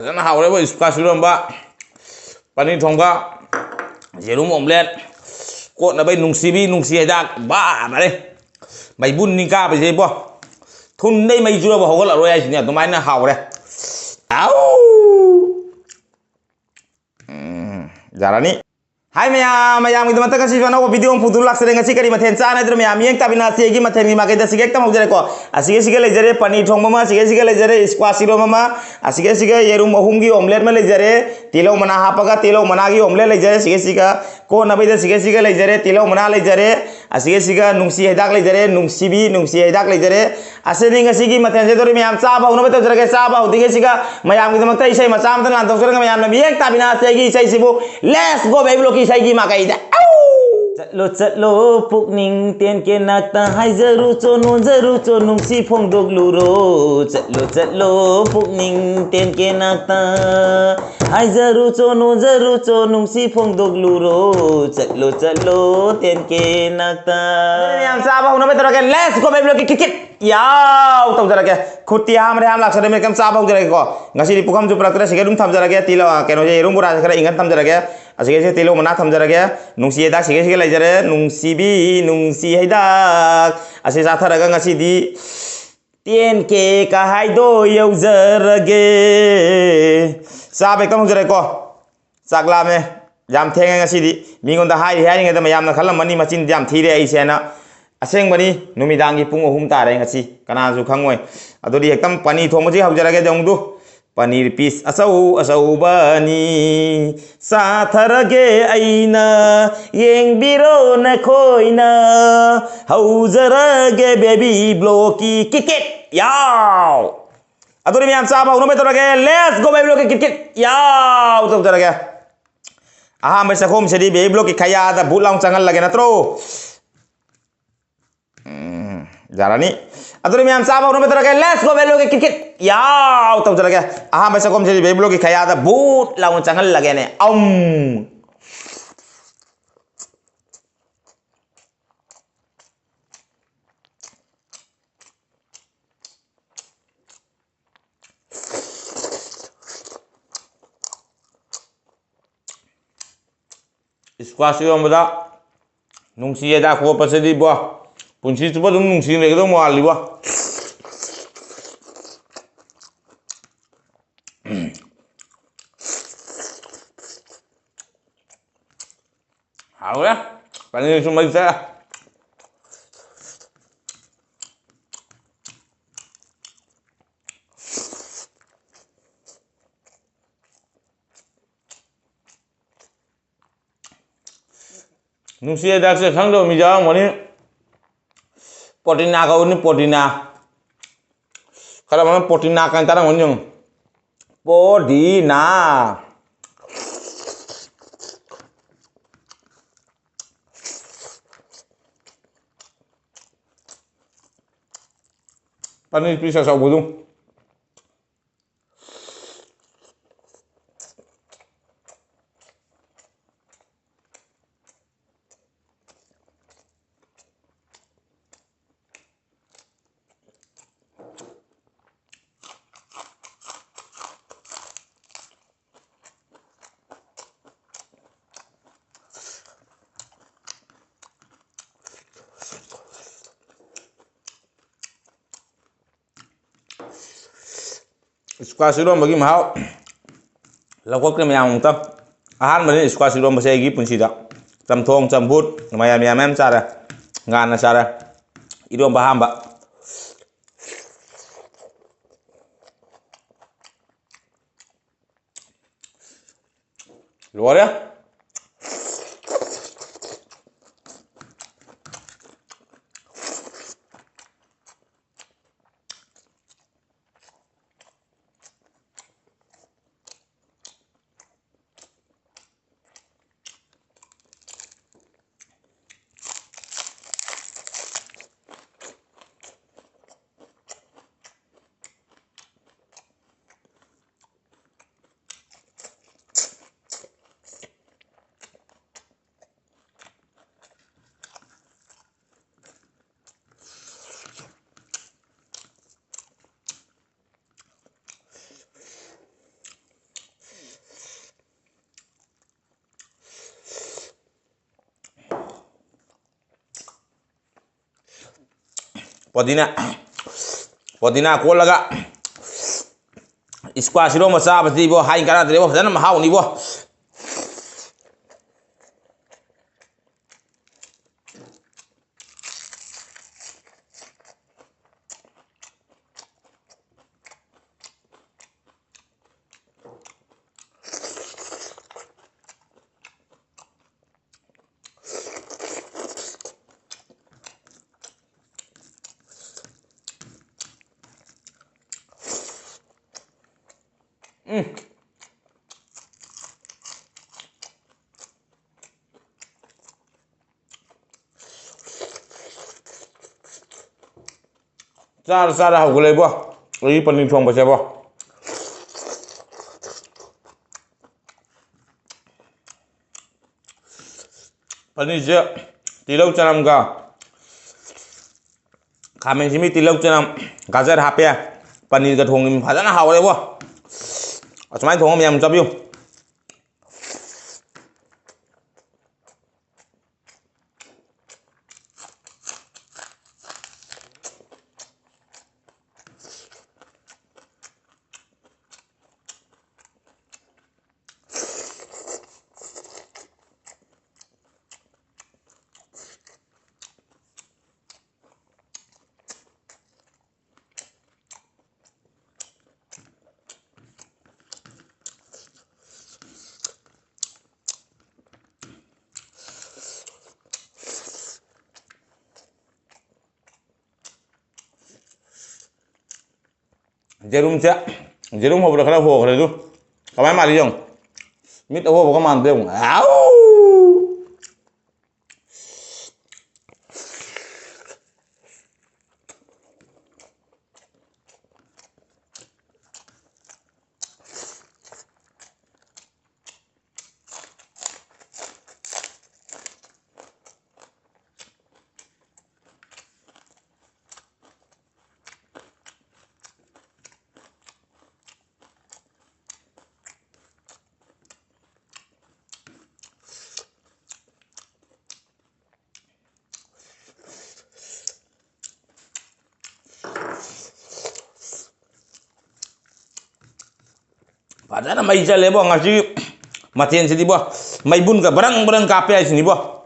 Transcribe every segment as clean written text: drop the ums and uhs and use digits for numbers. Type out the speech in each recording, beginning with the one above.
ꯐꯖꯅ ꯍꯥꯎꯔꯦꯕ ꯏꯁꯀ꯭ꯋꯥꯁ ꯏꯔꯣꯝꯕ ꯄꯅꯤꯔ ꯊꯣꯡꯕ ꯌꯦꯔꯨꯝ ꯑꯣꯝꯂꯦꯠ ꯀꯣꯠꯅꯕꯩ ꯅꯨꯡꯁꯤꯕꯤ ꯅꯨꯡꯁꯤ ꯍꯤꯗꯥꯛ ꯃꯔꯦ ꯃꯩꯕꯨꯟꯅꯤ ꯀꯥꯕꯁꯦ ꯏꯕꯣ ꯊꯨꯟꯗꯩ ꯃꯩ ꯆꯨꯔꯕ ꯍꯧꯒꯠꯂꯔꯣꯏ ꯍꯥꯏꯁꯤꯅꯦ ꯑꯗꯨꯃꯥꯏꯅ ꯍꯥꯎꯔꯦ ꯌꯥꯔꯅꯤ हाय मैम मैम की मत अनौब वीडियो पुदू लाक्सरे कई मथें चाने मैम यें ताबीनासी मथें माकई हेक्ट हौजरेको लेजरे पनीर थोंब लेजरे स्क्वाश इरोम येरूम अहूम की ऑमलेट में लेजरे तिलौ मना हापगा तिलौ मना की ऑमलेट लेजरे को नबीद लेजरे तिलौ मना लेजरे नुंसी हिदाक लेजरे नुंसीबी नुंसी हिदाक लेजरे असनी मथें से मैम चाब हौनब तौजरगे चाब हौदी मैम की इसे मचा लानथोजर मैम यें ताबीनासी इसेबू लेट्स गो बेबी की माकईदा चलो चलो पुकनिंग तेन के नाकता हाइजरूचो नोजरूचो नुंसी फोंदोगलुरो चलो चलो पुकनिंग तेन के नाकता हाइजरूचो नोजरूचो नुंसी फोंदोगलुरो चलो चलो तेन के नाकता मैम साहब हौनबे तोरके लेट्स गो बेबी किकिट याव तौजरगे खुट्टी हाम लाक्सरे मे कम चाब हौजरगेको ngasi पुखम जुपलक्तरे सिगे दुम थमजरगे तिलो केनो जे रुम बुरा खरा इंगन थमजरगे असिगे तिलो मना थमजरगे नुंसी हिदाक सिगे लेजरे नुंसीबी नुंसी हिदाक असे जाथरगा ngasiदी तेन के काहाइदो यौजरगे चाब एकदम हौजरगेको चाकला में जाम थेंगे ngasiदी मिगोंदा हाइ हाइरिंगे मैम खलमनी मचिन जाम थीरे आइसेना असेंबनी नुमिदांगी पुंग अहुम तारे ngasi कनाजु खंगोय अदोदी एकदम पनीर थोंबजी हौजरगे जंगदु पनीर पीस असौ असौबनी साथरगे अइना येंबिरो नखोइना हौजरगे बेबी ब्लोकी किकेट याव अदोदी मैम चाब हौनबे तोरगे लेट्स गो बेबी ब्लोकी किकेट याव तौजरगे अहाम सखोम सेदी बेबी ब्लोकी खयादा बुलाउं चंगल लगे नत्रो जारानी अदुरी मैम चाब हौनबे तोरगे लेट्स गो बेबी ब्लोकी किकेट याव तौजरगे अहाम सखोम सेदी बेबी ब्लोकी खयादा बूट लाउं चंगल लगे ने स्क्वाश इरोमबदा नुंसी हिदाक खोपसदी बो पुंसी चुप दुम नुंसी लेगदो मालिबो हाउरे पनीर सुमई से नुंसी हिदाक से खंगदो मिजा मनी पोटिना कौनी पोटिना खरा मन पोटिना कान तारा मन पोटिना पनीर पीस असौबदु स्क्वाश इरोमबगी महाव लकोक्रे मैम तम अहानबने स्क्वाश इरोमबसे आइगी पुंसीदा चमथोंग चमबुट मैम मैम चारे गाना चारे इरोमबा हामबा लोरे ꯄꯣꯗꯤꯅꯥ ꯀꯣꯠꯂꯒ ꯏꯁꯀ꯭ꯋꯥꯁ ꯏꯔꯣꯝꯕ ꯆꯥꯕꯁꯤꯕꯣ ꯍꯥꯏ ꯀꯥꯟꯅꯗ꯭ꯔꯦꯕꯣ ꯐꯖꯅ ꯃꯍꯥꯎꯅꯤꯕꯣ ꯆꯥꯔ ꯍꯧꯒꯠꯂꯛꯏꯕꯣ ꯑꯩꯒꯤ ꯄꯅꯤꯔ ꯊꯣꯡꯕꯁꯦꯕꯣ ꯄꯅꯤꯔꯁꯦ ꯇꯤꯜꯍꯧ ꯆꯅꯝꯒ ꯈꯥꯃꯦꯟ ꯁꯤꯟꯕꯤ ꯇꯤꯜꯍꯧ ꯆꯅꯝ ꯒꯥꯖꯔ ꯍꯥꯞꯄꯦ ꯄꯅꯤꯔꯒ ꯊꯣꯡꯉꯤ ꯐꯖꯅ ꯍꯥꯎꯔꯦꯕꯣ ꯑꯁꯨꯃꯥꯏꯅ ꯊꯣꯡꯉ ꯃꯌꯥꯝ ꯆꯥꯕꯤꯌꯨ जेरुम होबरा खरा होखरे दु कमाय मारि जों मिट होबो मान दे आउ Padahal mai jale bo ngasi matien sidi bo mai bun ka barang kape ai sini bo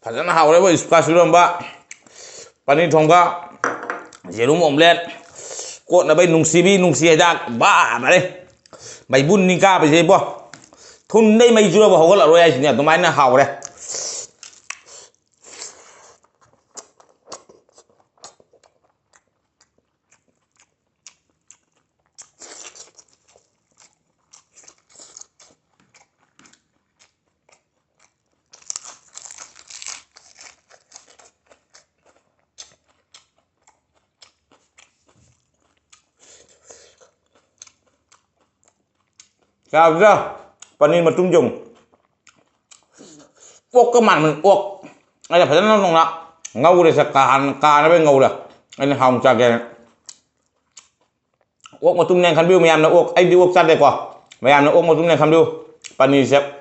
Padahal haure bo ispa suramba paneer thongba jerum omelet kot na bai nungsi dak ba mare mai bun ni ka be bo thun dei mai jura bo hogol aro ai sini to mai na haure sao ra paneer mà trung dùng ốc cái mặn mình ốc đây là phải nó nồng nặng ngâu để sạc cà nó bên ngâu được anh hồng chả kìa ốc mà tung nhanh khăn biêu mày ăn nó ốc anh đi ốc chăn đây quả mày ăn nó ốc mà tung nhanh khăn biêu paneer xếp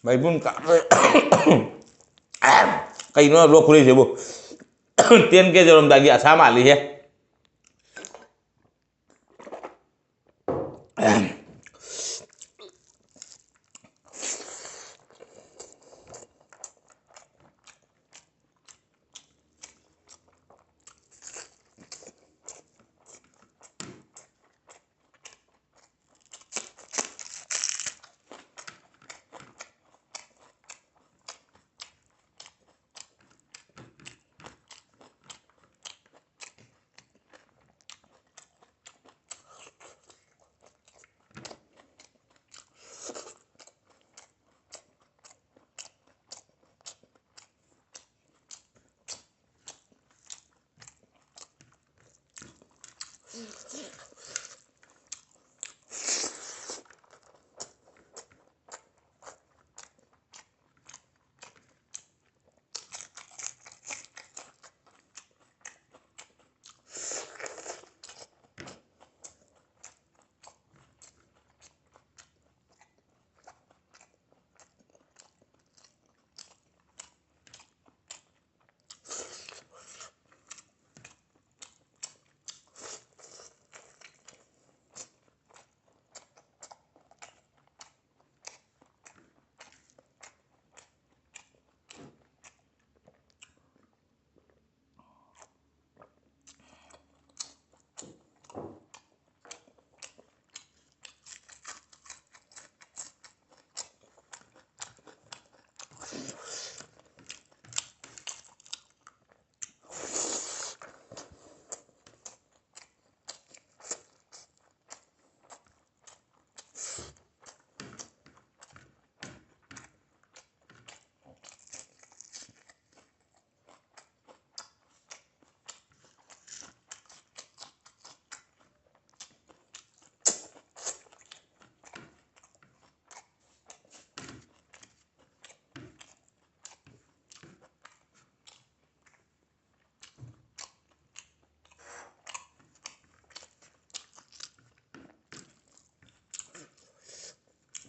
mày bún cả cây nó luộc đi chứ bu tiên kia rồi đại nghĩa sa mã lý he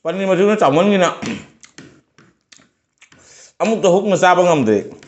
Pani masuk na caman gina. Amuk to huk na sabang amde.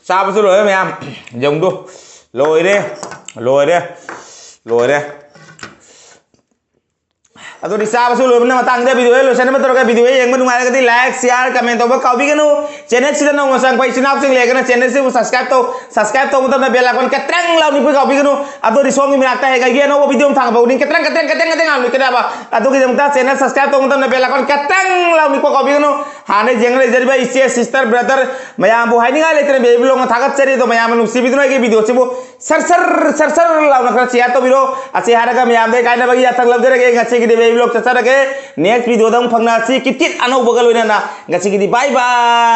Sao bây giờ rồi mày em dùng đu lồi đi lồi đi lồi đi atau di sa basul mana matang dia video lo sana betul kan video yang menunggu ada kati like share comment to kau bikin nu channel sih nong sang pai sinap sing lek na channel sih subscribe to मतलब na bell icon ketrang lau ni kau bikin nu atau di song mi nakta hai kagian no video thang bau ni ketrang alu kena apa atau kita minta channel subscribe to मतलब na bell icon ketrang lau ni kau bikin nu hane jengle jadi ba isi sister brother maya bu hai ni ngai letre baby lo thagat chari to maya manu si video na ke video se bu sar lau na kar sia to biro ase haraga maya de kai na bagi athang lau jere ke ngache ki vlog next video dong phangna si kit anau bagal wina na ngasi ki bye bye